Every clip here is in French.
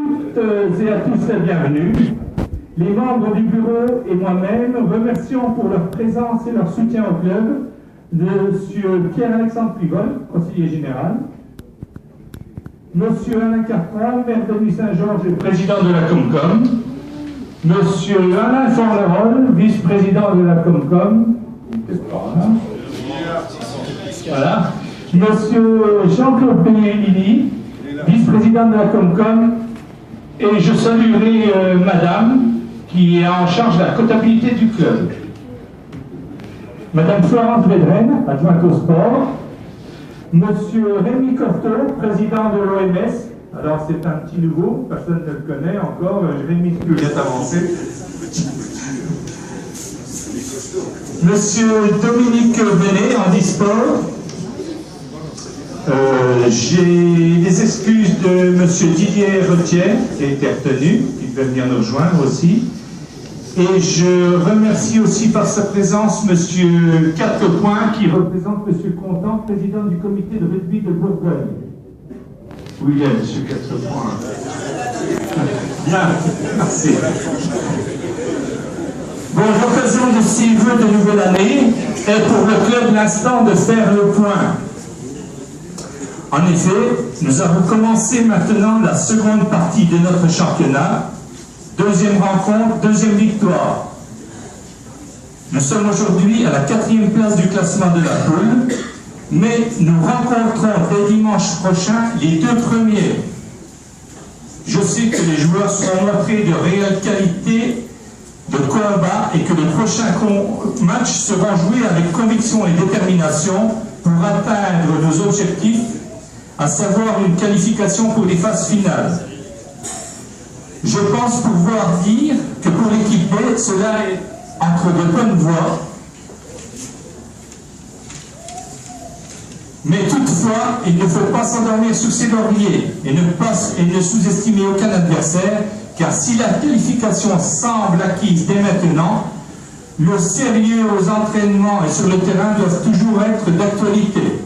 toutes et à tous la bienvenue. Les membres du bureau et moi-même remercions pour leur présence et leur soutien au club M. Pierre-Alexandre Privol, conseiller général, M. Alain Cartron, maire de Nuit-Saint-Georges et président de la Comcom, M. Alain Forlerol, vice-président de la Comcom, voilà. M. Jean-Claude Benelini, vice-président de la Comcom, et je saluerai Madame qui est en charge de la comptabilité du club. Madame Florence Védrenne, adjointe au sport. Monsieur Rémi Corteau, président de l'OMS. Alors c'est un petit nouveau, personne ne le connaît encore. Rémi vient d'avancer. Monsieur Dominique Benet, handisport. J'ai des excuses de monsieur Didier Retière, qui a été retenu, qui devait venir nous rejoindre aussi. Et je remercie aussi par sa présence monsieur Quatrepoint, qui représente monsieur Contant, président du comité de rugby de Bourgogne. Oui, il y a monsieur Quatrepoint. Bien, merci. Bon, l'occasion de ces vœux de nouvelle année est pour le club l'instant de faire le point. En effet, nous avons commencé maintenant la seconde partie de notre championnat. Deuxième rencontre, deuxième victoire. Nous sommes aujourd'hui à la 4e place du classement de la poule, mais nous rencontrons dès dimanche prochain les 2 premiers. Je sais que les joueurs seront montrés de réelle qualité de combat et que les prochains matchs seront joués avec conviction et détermination pour atteindre nos objectifs, à savoir une qualification pour les phases finales. Je pense pouvoir dire que pour l'équipe B, cela est entre de bonnes voies. Mais toutefois, il ne faut pas s'endormir sur ses lauriers et ne sous-estimer aucun adversaire, car si la qualification semble acquise dès maintenant, le sérieux aux entraînements et sur le terrain doivent toujours être d'actualité.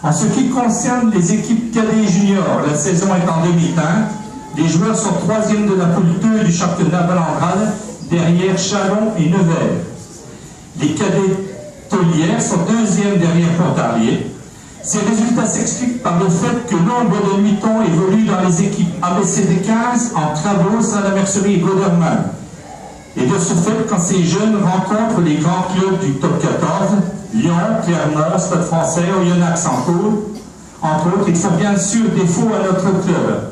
En ce qui concerne les équipes cadets et juniors, la saison est en demi-teinte. Les joueurs sont 3e de la poule 2 du championnat Valengrad, derrière Chalon et Nevers. Les cadets taulières sont 2e derrière Pontarlier. Ces résultats s'expliquent par le fait que nombre de nuitons évoluent dans les équipes ABCD 15 en Trabos, à la Mercerie et Goderman. Et de ce fait, quand ces jeunes rencontrent les grands clubs du top 14, Lyon, Clermont, Stade Français, Oyonnax en cours, entre autres, ils font bien sûr défaut à notre club.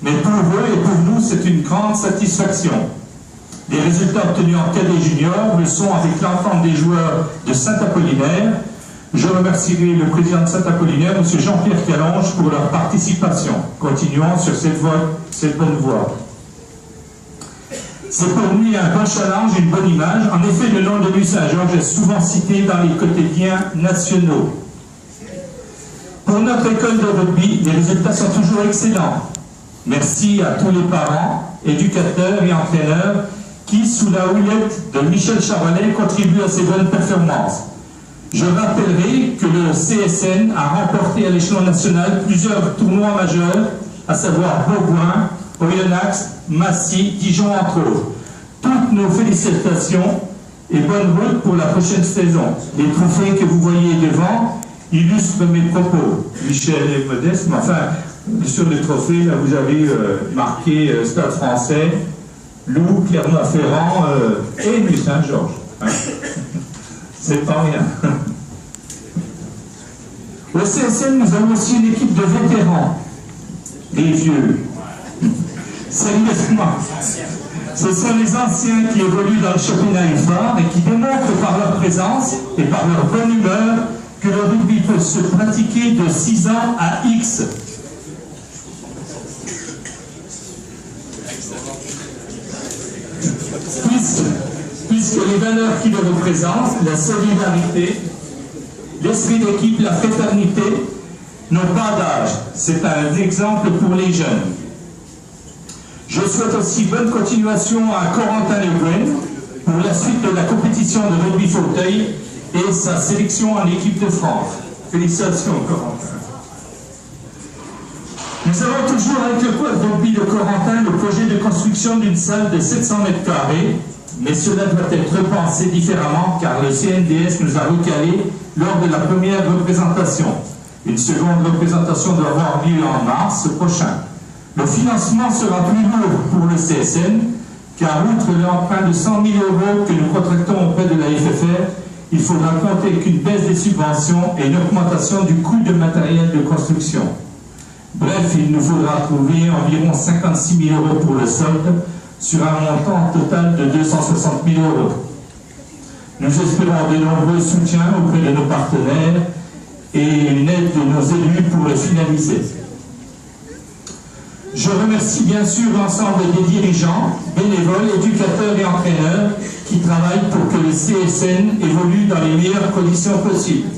Mais pour eux et pour nous, c'est une grande satisfaction. Les résultats obtenus en cadet junior le sont avec l'entente des joueurs de Saint-Apollinaire. Je remercierai le président de Saint-Apollinaire, M. Jean-Pierre Calonge, pour leur participation. Continuons sur cette bonne voie. C'est pour nous un bon challenge, une bonne image. En effet, le nom de Nuit-Saint-Georges est souvent cité dans les quotidiens nationaux. Pour notre école de rugby, les résultats sont toujours excellents. Merci à tous les parents, éducateurs et entraîneurs qui, sous la houlette de Michel Charolais, contribuent à ces bonnes performances. Je rappellerai que le CSN a remporté à l'échelon national plusieurs tournois majeurs, à savoir Bourgoin, Oyonnax, Massy, Dijon entre autres. Toutes nos félicitations et bonne route pour la prochaine saison. Les trophées que vous voyez devant illustrent mes propos. Michel est modeste, mais enfin, sur les trophées, là vous avez marqué Stade Français, Loup, Clermont-Ferrand et Nuit-Saint-Georges. Hein. C'est pas rien. Au CSN, nous avons aussi une équipe de vétérans, des vieux. Sérieusement, ce sont les anciens qui évoluent dans le championnat UFAR et qui démontrent par leur présence et par leur bonne humeur que le rugby peut se pratiquer de 6 ans à X. Puisque les valeurs qui le représentent, la solidarité, l'esprit d'équipe, la fraternité, n'ont pas d'âge. C'est un exemple pour les jeunes. Je souhaite aussi bonne continuation à Corentin Le Guen pour la suite de la compétition de rugby fauteuil et sa sélection en équipe de France. Félicitations, Corentin. Nous Nous avons toujours avec le club rugby de Corentin le projet de construction d'une salle de 700 mètres carrés, mais cela doit être repensé différemment car le CNDS nous a recalé lors de la première représentation. Une seconde représentation doit avoir lieu en mars prochain. Le financement sera plus lourd pour le CSN car outre l'emprunt de 100 000 € que nous contractons auprès de la FFR, il faudra compter qu'une baisse des subventions et une augmentation du coût de matériel de construction. Bref, il nous faudra trouver environ 56 000 € pour le solde, sur un montant total de 260 000 €. Nous espérons de nombreux soutiens auprès de nos partenaires et une aide de nos élus pour le finaliser. Je remercie bien sûr l'ensemble des dirigeants, bénévoles, éducateurs et entraîneurs qui travaillent pour que le CSN évolue dans les meilleures conditions possibles.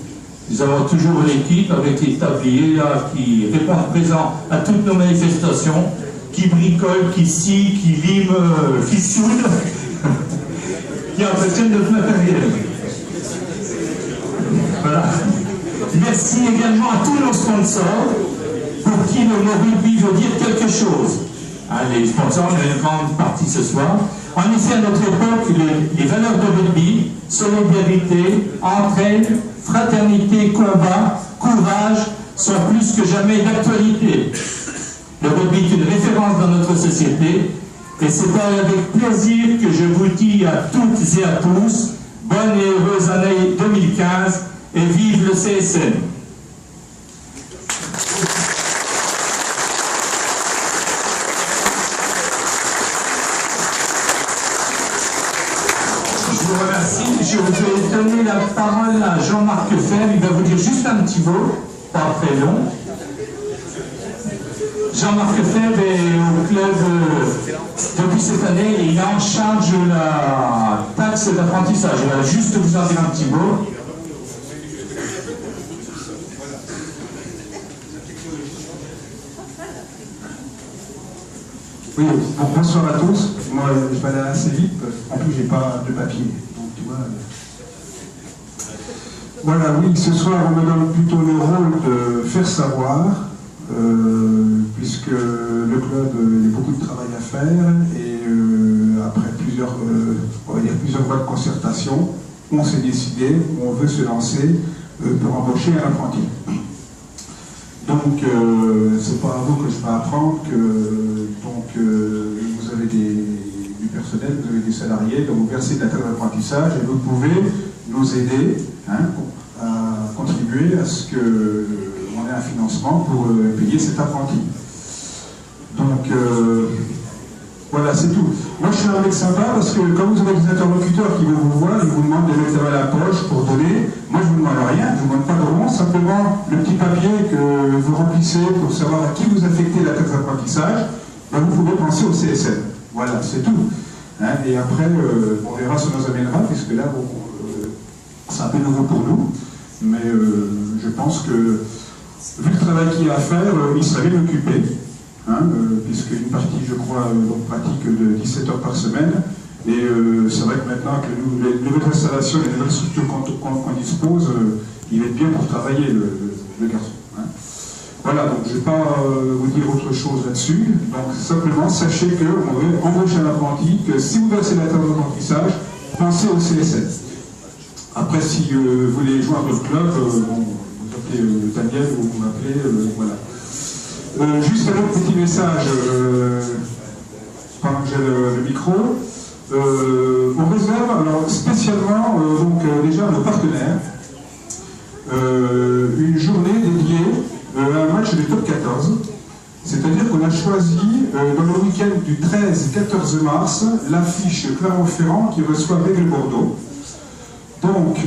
Nous avons toujours l'équipe avec les tabliers là, qui répondent présent à toutes nos manifestations, qui bricolent, qui scient, qui liment, qui soudent, qui entretiennent notre matériel. Voilà. Merci également à tous nos sponsors pour qui le mot rugby veut dire quelque chose. Hein, les sponsors, on a une grande partie ce soir. En effet, à notre époque, les valeurs de rugby, solidarité, entraide, fraternité, combat, courage, sont plus que jamais d'actualité. Le rugby est une référence dans notre société et c'est avec plaisir que je vous dis à toutes et à tous, bonne et heureuse année 2015 et vive le CSN. Je vous remercie. Je vais donner la parole à Jean-Marc Fèvre. Il va vous dire juste un petit mot, pas très long. Jean-Marc Fèvre est au club depuis cette année et il est en charge de la taxe d'apprentissage. Il va juste vous en dire un petit mot. Oui, bonsoir à tous. Moi, je vais aller assez vite. En plus, j'ai pas de papier. Donc, tu vois. Voilà, oui, ce soir, on me donne plutôt le rôle de faire savoir, puisque le club, il y a beaucoup de travail à faire, et après plusieurs mois de concertation, on s'est décidé, on veut se lancer pour embaucher un apprenti. Donc, c'est pas à vous que je vais apprendre que vous avez du personnel, vous avez des salariés, donc vous versez de la taxe d'apprentissage et vous pouvez nous aider à contribuer à ce qu'on ait un financement pour payer cet apprenti. Donc, voilà, c'est tout. Moi, je suis un mec sympa parce que quand vous avez des interlocuteurs qui vont vous voir, ils vous demandent de mettre à la poche pour donner. Moi, je ne vous demande rien, je ne vous demande pas de rond, simplement le petit papier que vous remplissez pour savoir à qui vous affectez la taxe d'apprentissage, ben, vous pouvez penser au CSN. Voilà, c'est tout. Hein, et après, on verra ce que nous amènera, puisque là, c'est un peu nouveau pour nous. Mais je pense que, vu le travail qu'il y a à faire, il serait bien occupé. Hein, puisque une partie, je crois, pratique de 17 heures par semaine. Et c'est vrai que maintenant, que les nouvelles installations, les nouvelles structures qu'on dispose, il est bien pour travailler, le garçon. Hein. Voilà, donc je ne vais pas vous dire autre chose là-dessus. Donc simplement, sachez qu'on veut embaucher un apprenti, que si vous versez la taxe d'apprentissage, pensez au CSN. Après, si vous voulez joindre le club, vous appelez Daniel ou vous m'appelez, voilà. Juste un autre petit message, pendant que j'ai le micro. On réserve alors, spécialement déjà à nos partenaires une journée dédiée à un match de top 14. C'est-à-dire qu'on a choisi dans le week-end du 13-14 mars l'affiche Clermont-Ferrand qui reçoit Bègles-Bordeaux. Donc,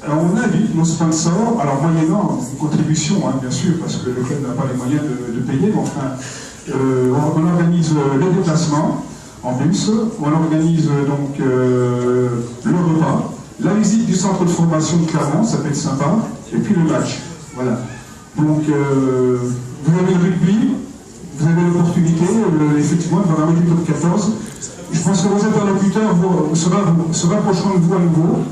on invite nos sponsors, alors moyennant une contribution, hein, bien sûr, parce que le club n'a pas les moyens de payer, mais enfin, on organise les déplacements en bus, on organise donc le repas, la visite du centre de formation de Clermont, ça peut être sympa, et puis le match. Voilà. Donc, vous avez le rugby, vous avez l'opportunité, effectivement, de voir un du top 14. Je pense que vos interlocuteurs se rapprocheront de vous à nouveau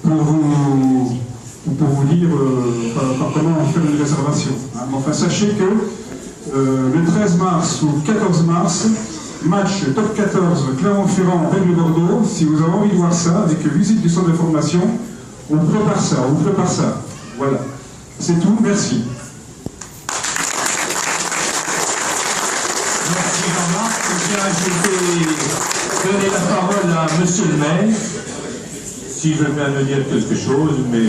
pour vous ou pour vous dire comment faire une réservation. Hein. Enfin, sachez que le 13 mars ou 14 mars, match top 14 Clermont-Ferrand, Bègles-Bordeaux. Si vous avez envie de voir ça, avec visite du centre de formation, on prépare ça. Voilà. C'est tout, merci. Merci Jean-Marc. Je vais donner la parole à monsieur le maire, s'il veut bien me dire quelque chose, mais...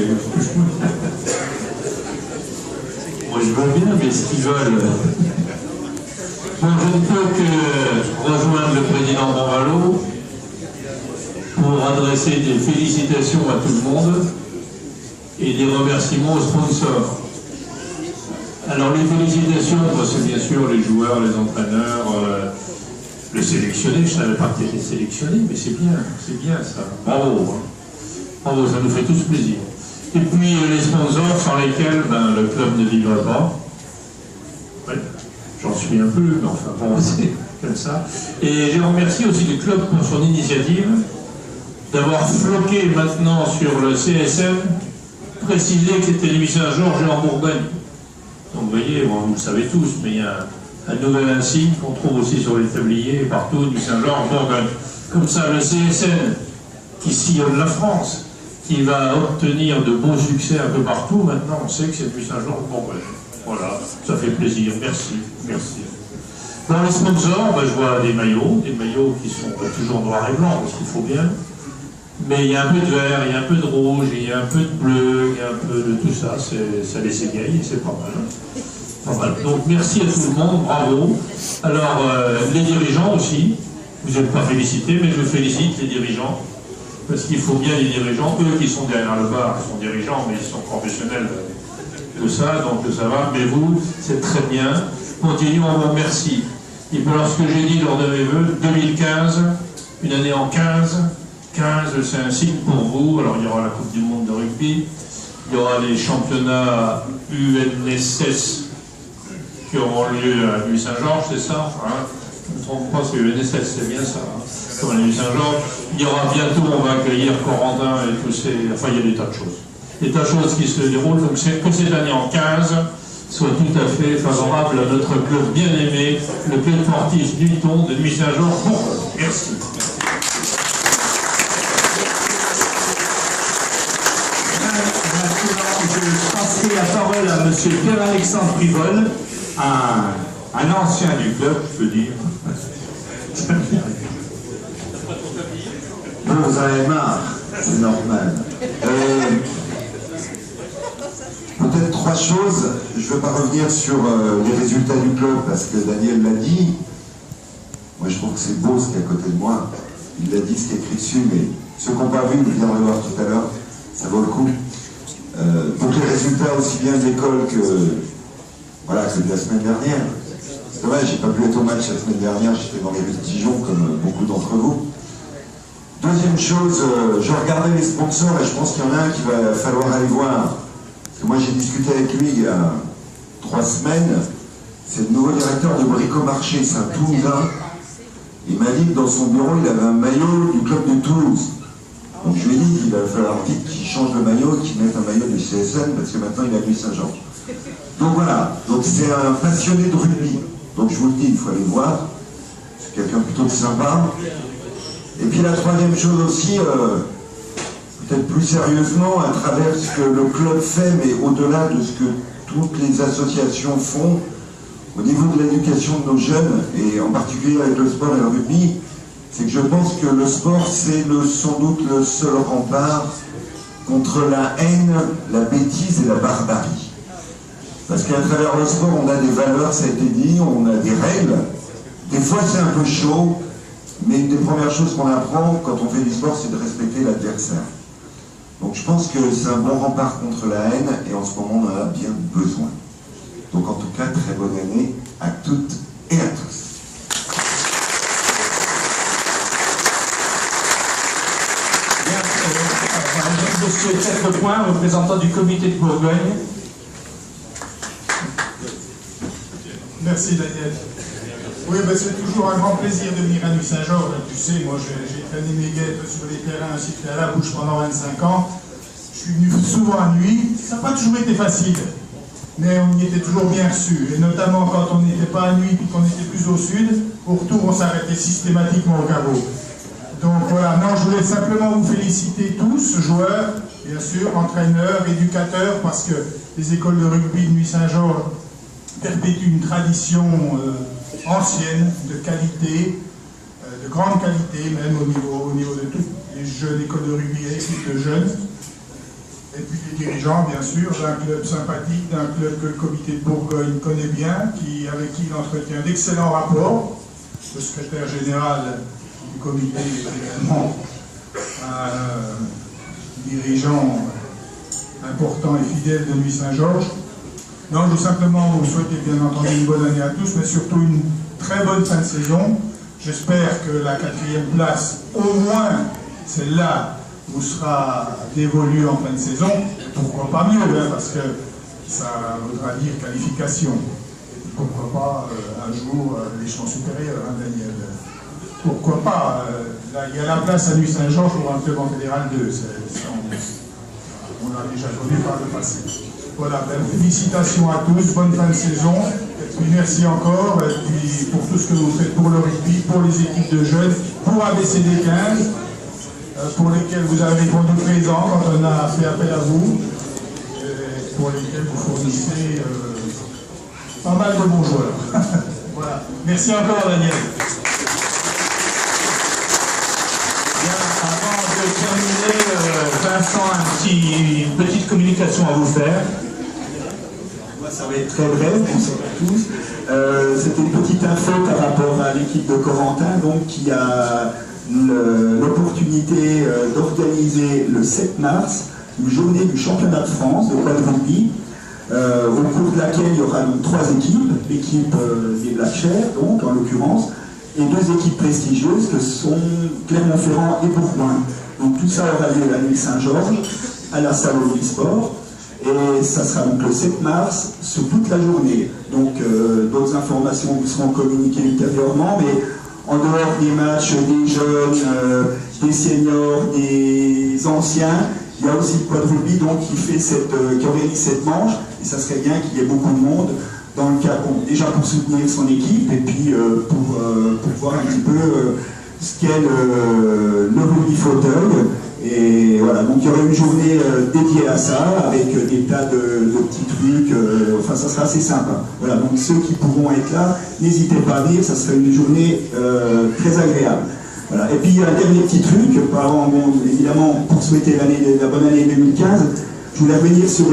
Moi je veux bien, mais ce qu'ils veulent... Bon, je ne peux que rejoindre le président Bonvalo pour adresser des félicitations à tout le monde et des remerciements aux sponsors. Alors les félicitations, c'est bien sûr les joueurs, les entraîneurs, le sélectionné. Je ne savais pas qu'il était sélectionné, mais c'est bien ça. Bravo, hein. Bravo, ça nous fait tous plaisir. Et puis les sponsors sans lesquels le club ne vivrait pas. Ouais. J'en suis un peu, mais enfin bon, c'est comme ça. Et je remercie aussi le club pour son initiative d'avoir floqué maintenant sur le CSM, précisé que c'était Nuit Saint-Georges et en Bourgogne. Donc vous voyez, bon, vous le savez tous, mais il y a un nouvel insigne qu'on trouve aussi sur les tabliers partout, Nuit Saint-Georges, Bourgogne. Comme ça, le CSN qui sillonne la France, qui va obtenir de beaux succès un peu partout, maintenant on sait que c'est Nuit Saint-Georges, Bourgogne. Voilà, ça fait plaisir, merci. Dans les sponsors, je vois des maillots qui sont toujours noirs et blancs, parce qu'il faut bien. Mais il y a un peu de vert, il y a un peu de rouge, il y a un peu de bleu, il y a un peu de tout ça, ça les égaye, c'est pas mal. Donc merci à tout le monde, bravo. Alors, les dirigeants aussi, vous n'êtes pas félicités, mais je félicite les dirigeants, parce qu'il faut bien les dirigeants, eux qui sont derrière le bar, ils sont dirigeants, mais ils sont professionnels. Tout ça, donc ça va, mais vous, c'est très bien. Continuons, on vous remercie. Et puis alors, ce que j'ai dit lors de mes vœux, 2015, une année en 15, c'est un signe pour vous. Alors, il y aura la Coupe du Monde de rugby, il y aura les championnats UNSS qui auront lieu à Nuit Saint-Georges, c'est ça, hein? Je ne me trompe pas, c'est UNSS, c'est bien ça, hein? Comme à Nuit Saint-Georges. Il y aura bientôt, on va accueillir Corentin et tous ces... Enfin, il y a des tas de choses. Des tas de choses qui se déroulent, donc c'est que cette année en 15 soit tout à fait favorable à notre club bien-aimé, le club sportif Newton de Nuit Saint-Georges. Merci. Je passerai la parole à M. Pierre-Alexandre Privol, un ancien du club, je peux dire. Bon, vous en avez marre, c'est normal. Peut-être trois choses. Je ne veux pas revenir sur les résultats du club parce que Daniel l'a dit. Moi, je trouve que c'est beau ce qu'il y a à côté de moi. Il l'a dit, ce qui est écrit dessus, mais ceux qui n'ont pas vu, vous viendrez voir tout à l'heure. Ça vaut le coup. Donc les résultats aussi bien de l'école que de la semaine dernière. C'est dommage, j'ai pas pu être au match la semaine dernière. J'étais dans les rues de Dijon, comme beaucoup d'entre vous. Deuxième chose, je regardais les sponsors et je pense qu'il y en a un qu'il va falloir aller voir. Parce que moi j'ai discuté avec lui il y a 3 semaines, c'est le nouveau directeur de Bricomarché, c'est un Toulousain. Il m'a dit que dans son bureau il avait un maillot du club de Toulouse. Donc je lui ai dit qu'il va falloir vite qu'il change de maillot et qu'il mette un maillot du CSN parce que maintenant il a Nuit Saint-Georges. Donc voilà, donc c'est un passionné de rugby. Donc je vous le dis, il faut aller voir. C'est quelqu'un plutôt de sympa. Et puis la troisième chose aussi, peut-être plus sérieusement, à travers ce que le club fait, mais au-delà de ce que toutes les associations font, au niveau de l'éducation de nos jeunes, et en particulier avec le sport et le rugby, c'est que je pense que le sport, c'est sans doute le seul rempart contre la haine, la bêtise et la barbarie. Parce qu'à travers le sport, on a des valeurs, ça a été dit, on a des règles. Des fois, c'est un peu chaud, mais une des premières choses qu'on apprend quand on fait du sport, c'est de respecter l'adversaire. Donc je pense que c'est un bon rempart contre la haine, et en ce moment, on en a bien besoin. Donc en tout cas, très bonne année à toutes et à tous. Monsieur Tête-Point, représentant du comité de Bourgogne. Merci Daniel. Oui, c'est toujours un grand plaisir de venir à Nuit Saint-Georges. Tu sais, moi j'ai traîné mes guêtres sur les terrains ainsi que à la bouche pendant 25 ans. Je suis venu souvent à Nuit, ça n'a pas toujours été facile, mais on y était toujours bien reçus, et notamment quand on n'était pas à Nuit puis qu'on était plus au sud, au retour on s'arrêtait systématiquement au caveau. Donc voilà, non, je voulais simplement vous féliciter tous, joueurs, bien sûr, entraîneurs, éducateurs, parce que les écoles de rugby de Nuit-Saint-Georges perpétuent une tradition ancienne, de qualité, de grande qualité, même au niveau de toutes les jeunes écoles de rugby et équipes de jeunes. Et puis les dirigeants, bien sûr, d'un club sympathique, d'un club que le comité de Bourgogne connaît bien, avec qui il entretient d'excellents rapports. Le secrétaire général du comité est également un dirigeant important et fidèle de Nuit-Saint-Georges. Non, je veux simplement vous souhaiter bien entendu une bonne année à tous, mais surtout une très bonne fin de saison. J'espère que la 4e place, au moins celle-là, vous sera dévolue en fin de saison. Pourquoi pas mieux, hein, parce que ça voudra dire qualification. Et pourquoi pas un jour l'échelon supérieur, hein, Daniel. Pourquoi pas là, il y a la place à Nuit-Saint-Georges pour un club en fédéral 2. On l'a déjà connu par le passé. Voilà, ben, félicitations à tous, bonne fin de saison. Et puis merci encore et puis pour tout ce que vous faites pour le rugby, pour les équipes de jeunes, pour ABCD 15, pour lesquels vous avez répondu présent quand on a fait appel à vous, et pour lesquels vous fournissez pas mal de bons joueurs. Voilà. Merci encore, Daniel. Avant de terminer, Vincent, une petite communication à vous faire. Moi, ça va être très bref, bonsoir à tous. C'était une petite info par rapport à l'équipe de Corentin, donc, qui a l'opportunité d'organiser le 7 mars une journée du championnat de France de quad rugby, au cours de laquelle il y aura donc 3 équipes, l'équipe des Black Chairs, donc en l'occurrence, et 2 équipes prestigieuses que sont Clermont-Ferrand et Bourgoin. Donc tout ça aura lieu à Nuit-Saint-Georges, à la salle Omnisport, et ça sera donc le 7 mars sur toute la journée. Donc d'autres informations vous seront communiquées ultérieurement, mais en dehors des matchs des jeunes, des seniors, des anciens, il y a aussi le quad rugby donc, qui organise cette manche, et ça serait bien qu'il y ait beaucoup de monde dans le cas, déjà pour soutenir son équipe, et puis pour voir un petit peu ce qu'est le rugby fauteuil. Et voilà, donc il y aura une journée dédiée à ça, avec des tas de petits trucs, enfin ça sera assez sympa. Voilà, donc ceux qui pourront être là, n'hésitez pas à venir, ça sera une journée très agréable. Voilà. Et puis il y a un dernier petit truc, bon, évidemment pour souhaiter la bonne année 2015, je voulais revenir sur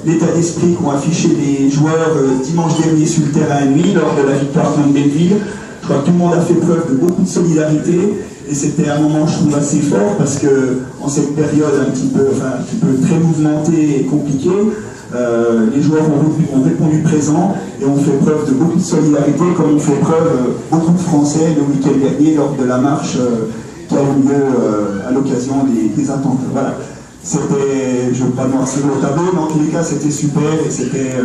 l'état d'esprit qu'ont affiché les joueurs dimanche dernier sur le terrain à Nuit lors de la victoire contre Belleville. Je crois que tout le monde a fait preuve de beaucoup de solidarité. Et c'était un moment, je trouve, assez fort parce que en cette période un petit peu très mouvementée et compliquée, les joueurs ont répondu présent et ont fait preuve de beaucoup de solidarité, comme ont fait preuve beaucoup de Français le week-end dernier lors de la marche qui a eu lieu à l'occasion des attentats. Voilà. C'était, je ne veux pas noircir le tableau, mais en tous les cas, c'était super et c'était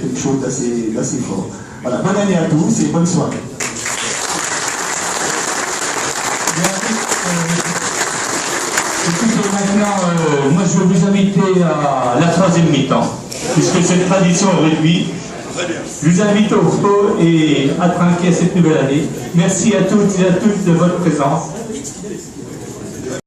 quelque chose d'assez fort. Voilà, bonne année à tous et bonne soirée. Maintenant, moi je vais vous inviter à la 3e mi-temps, puisque c'est une tradition au rugby. Je vous invite au repos et à trinquer cette nouvelle année. Merci à toutes et à tous de votre présence.